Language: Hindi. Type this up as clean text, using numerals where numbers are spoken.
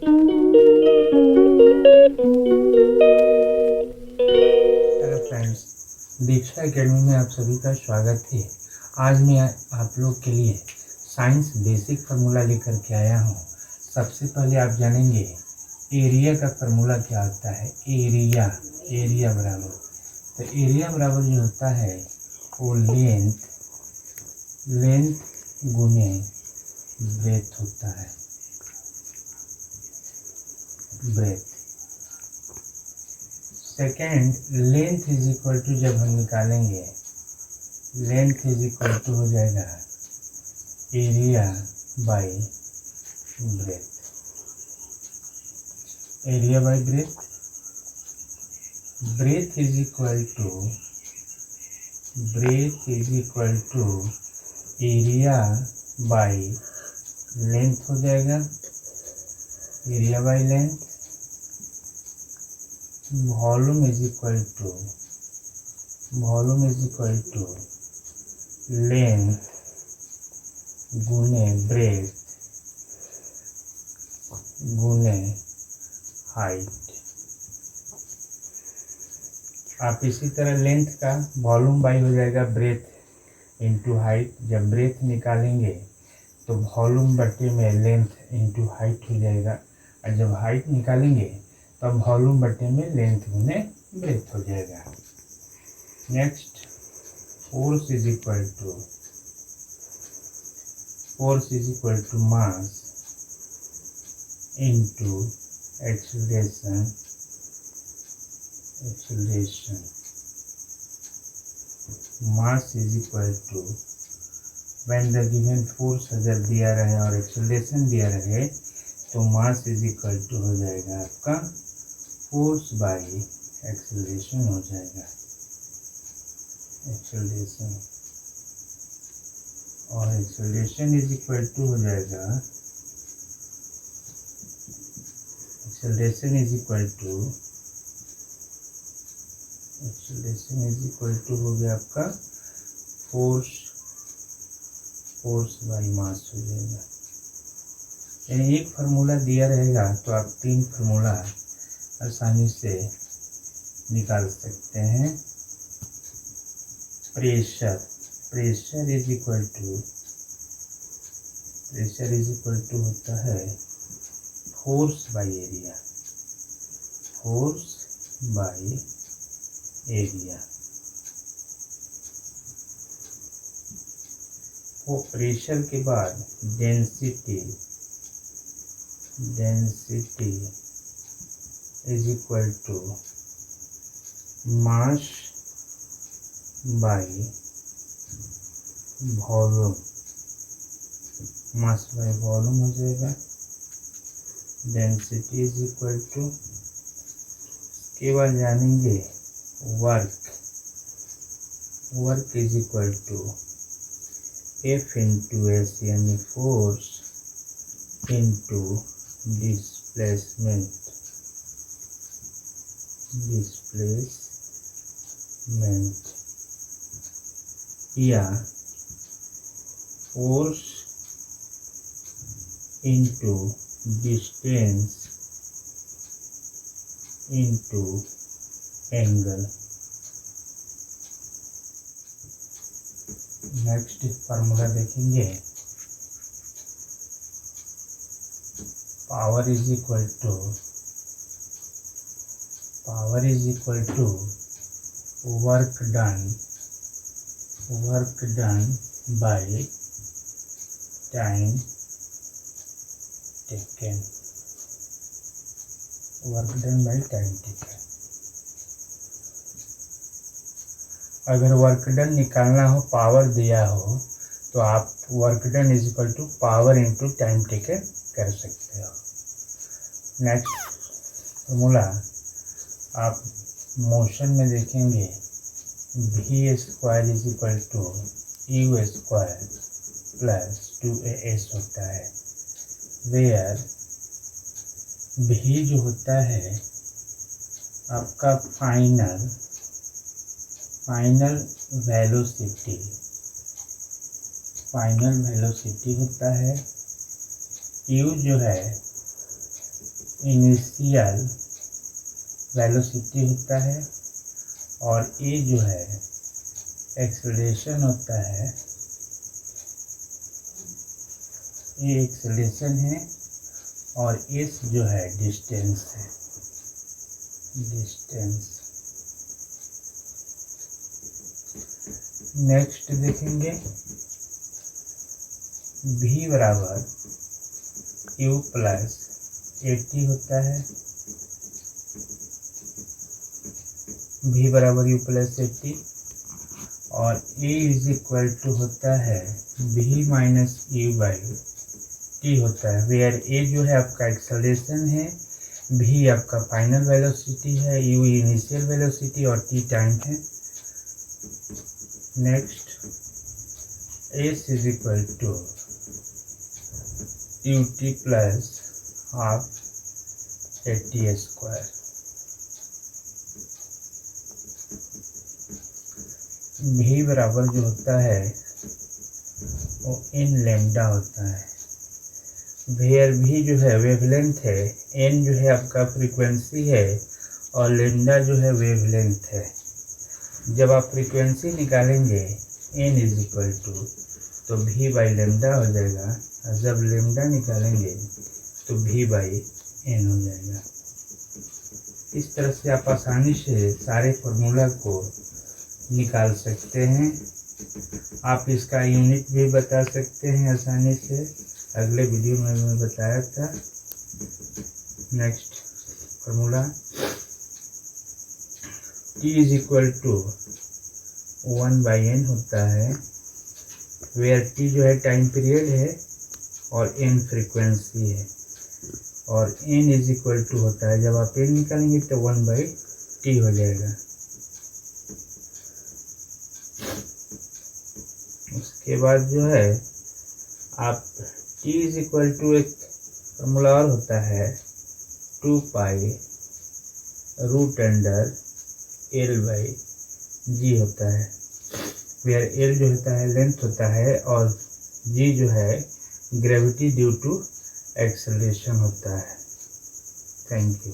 हेलो फ्रेंड्स, दीक्षा एकेडमी में आप सभी का स्वागत है। आज मैं आप लोग के लिए साइंस बेसिक फार्मूला लेकर के आया हूँ। सबसे पहले आप जानेंगे एरिया का फार्मूला क्या होता है। एरिया बराबर, तो एरिया बराबर जो होता है वो लेंथ गुने ब्रेथ होता है। Breadth. Second, length is equal to, जब हम निकालेंगे लेंथ इज इक्वल टू हो जाएगा area by breadth. Area by breadth. Breadth is equal to area by length हो जाएगा। Area by length. Volume is equal to length गुने ब्रेथ गुने हाइट। आप इसी तरह लेंथ का वॉल्यूम बाई हो जाएगा ब्रेथ इंटू हाइट। जब ब्रेथ निकालेंगे तो वॉल्यूम बटे में लेंथ इंटू हाइट हो जाएगा, और जब हाइट निकालेंगे तब वॉल्यूम बटे में लेंथ गुने ब्रेथ हो जाएगा। Next, force is equal to mass into acceleration. Mass is equal to, when the given force अगर दिया रहे और एक्सीलरेशन दिया रहे तो मास इज इक्वल टू हो जाएगा आपका फोर्स बाय एक्सीलरेशन हो जाएगा। एक्सीलरेशन और एक्सीलरेशन इज इक्वल टू हो जाएगा, एक्सीलरेशन इज इक्वल टू हो गया आपका फोर्स बाय मास हो जाएगा। यानी एक फार्मूला दिया रहेगा तो आप तीन फार्मूला आसानी से निकाल सकते हैं। प्रेशर इज इक्वल टू होता है फोर्स बाय एरिया। वो प्रेशर के बाद density is equal to mass by volume. Mass by volume हो जाएगा। डेंसिटी इज इक्वल टू, के बाद जानेंगे work is equal to F into S, यानी फोर्स इंटू डिस्प्लेसमेंट या force into distance into angle. Next formula देखेंगे। Power is equal to work done by time taken. अगर वर्क डन निकालना हो, पावर दिया हो, तो आप work done is equal to power into time taken कर सकते हो। नेक्स्ट फार्मूला आप मोशन में देखेंगे, v square is equal to u square plus 2as होता है, वेयर v जो होता है आपका फाइनल वेलोसिटी होता है। u जो है इनिशियल वेलोसिटी होता है और ए जो है एक्सेलरेशन होता है, ये एक्सेलरेशन है और एस जो है डिस्टेंस है, डिस्टेंस। नेक्स्ट देखेंगे v बराबर u प्लस एटी होता है, v बराबर u प्लस एटी और a इज इक्वल टू होता है v minus you by T होता है, वेयर a जो है आपका एक्सेलरेशन है, v आपका फाइनल वेलोसिटी है, u इनिशियल वेलोसिटी और t टाइम है। Next s is equal to U T plus half AT square. v बराबर जो होता है वो इन लेमडा होता है, वेयर v जो है वेवलेंथ है, n जो है आपका फ्रीक्वेंसी है और लेमडा जो है वेवलेंथ है। जब आप फ्रीक्वेंसी निकालेंगे n इज इक्वल टू तो v बाई लेमडा हो जाएगा और जब लेमडा निकालेंगे तो v बाई n हो जाएगा। इस तरह से आप आसानी से सारे फार्मूला को निकाल सकते हैं। आप इसका यूनिट भी बता सकते हैं आसानी से, अगले वीडियो में मैं बताया था। Next formula t is equal to 1/n होता है, वेयर t जो है टाइम पीरियड है और n फ्रीक्वेंसी है और n इज इक्वल टू होता है, जब आप n निकालेंगे तो 1/t हो जाएगा। उसके बाद जो है आप t इज इक्वल टू एक फॉर्मूला और होता है 2 पाई रूट अंडर L/g होता है, वेयर L जो होता है लेंथ होता है और g जो है ग्रेविटी ड्यू टू एक्सेलरेशन होता है। Thank you.